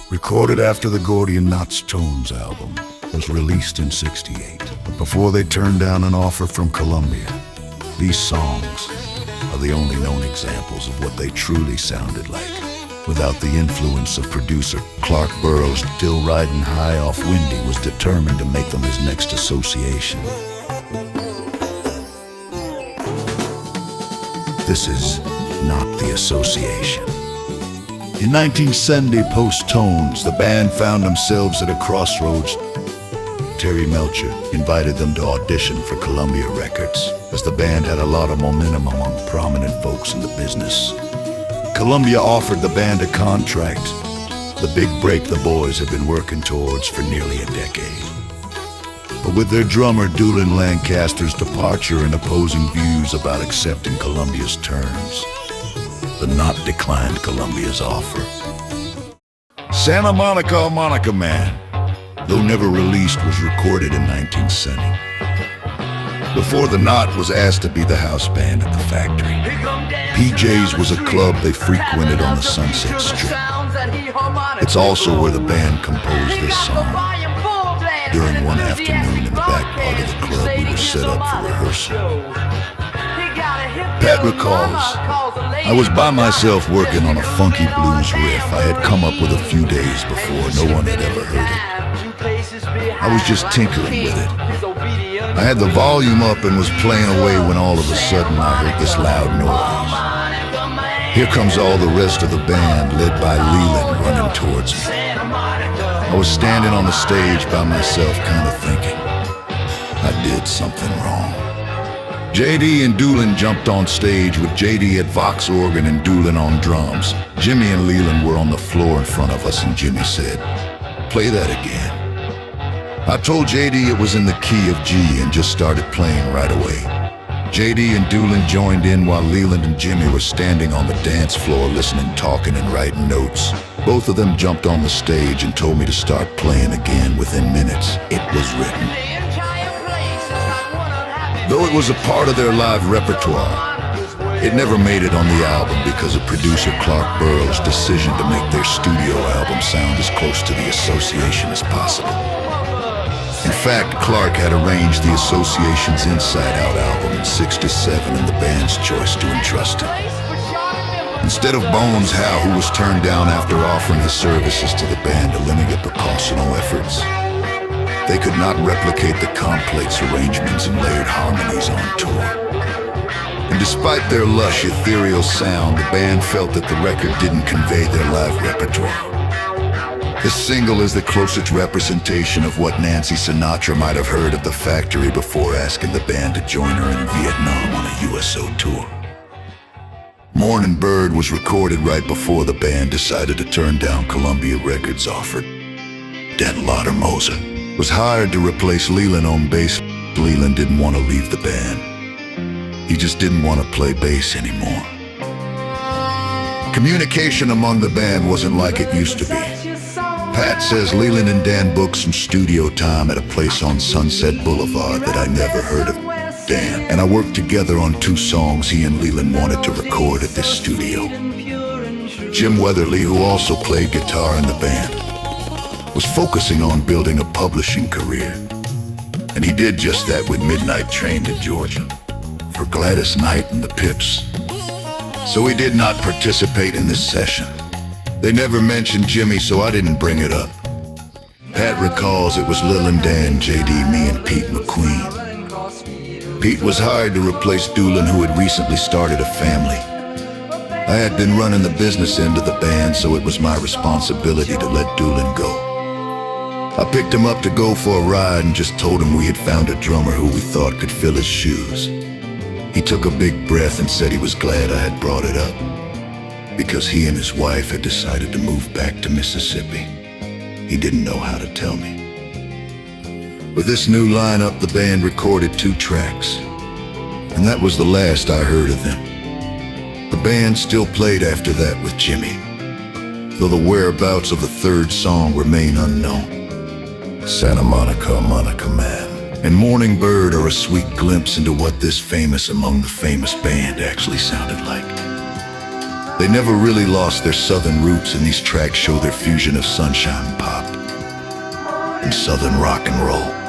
Recorded after the Gordian Knot's Tones album was released in '68. But before they turned down an offer from Columbia, these songs are the only known examples of what they truly sounded like. Without the influence of producer Clark Burroughs, still riding high off Windy was determined to make them his next association. This is not the association. In 1970, post-Tones, the band found themselves at a crossroads. Terry Melcher invited them to audition for Columbia Records, as the band had a lot of momentum among prominent folks in the business. Columbia offered the band a contract, the big break the boys had been working towards for nearly a decade. But with their drummer Dulin Lancaster's departure and opposing views about accepting Columbia's terms, the Knot declined Columbia's offer. Santa Monica, Harmonica Man, though never released, was recorded in 1970. Before the Knot was asked to be the house band at the factory. PJ's was a club they frequented on the Sunset Strip. It's also where the band composed this song. During one afternoon in the back part of the club, we were set up for rehearsal. Pat recalls, I was by myself working on a funky blues riff I had come up with a few days before. No one had ever heard it. I was just tinkering with it. I had the volume up and was playing away when all of a sudden I heard this loud noise. Here comes all the rest of the band, led by Leland, running towards me. I was standing on the stage by myself, kind of thinking, I did something wrong. JD and Dulin jumped on stage with JD at Vox organ and Dulin on drums. Jimmy and Leland were on the floor in front of us, and Jimmy said, play that again. I told JD it was in the key of G and just started playing right away. JD and Dulin joined in while Leland and Jimmy were standing on the dance floor listening, talking, and writing notes. Both of them jumped on the stage and told me to start playing again within minutes. It was written. Though it was a part of their live repertoire, it never made it on the album because of producer Clark Burroughs' decision to make their studio album sound as close to the association as possible. In fact, Clark had arranged the association's Inside Out album in '67 and the band's choice to entrust him. Instead of Bones Howe, who was turned down after offering his services to the band to limit the percussional efforts, they could not replicate the complex arrangements and layered harmonies on tour. And despite their lush, ethereal sound, the band felt that the record didn't convey their live repertoire. This single is the closest representation of what Nancy Sinatra might have heard of the factory before asking the band to join her in Vietnam on a USO tour. Morning Bird was recorded right before the band decided to turn down Columbia Records' offer. Dan Laudermoser was hired to replace Leland on bass. Leland didn't want to leave the band. He just didn't want to play bass anymore. Communication among the band wasn't like it used to be. Pat says Leland and Dan booked some studio time at a place on Sunset Boulevard that I never heard of. Dan and I worked together on 2 songs he and Leland wanted to record at this studio. Jim Weatherly, who also played guitar in the band, was focusing on building a publishing career. And he did just that with Midnight Train to Georgia for Gladys Knight and the Pips. So he did not participate in this session. They never mentioned Jimmy, so I didn't bring it up. Pat recalls it was Leland, Dan, JD, me, and Pete McQueen. Pete was hired to replace Dulin, who had recently started a family. I had been running the business end of the band, so it was my responsibility to let Dulin go. I picked him up to go for a ride and just told him we had found a drummer who we thought could fill his shoes. He took a big breath and said he was glad I had brought it up, because he and his wife had decided to move back to Mississippi. He didn't know how to tell me. With this new lineup, the band recorded 2 tracks, and that was the last I heard of them. The band still played after that with Jimmy, though the whereabouts of the 3rd song remain unknown. Santa Monica, Harmonica Man, and Morning Bird are a sweet glimpse into what this famous among the famous band actually sounded like. They never really lost their southern roots, and these tracks show their fusion of sunshine pop and southern rock and roll.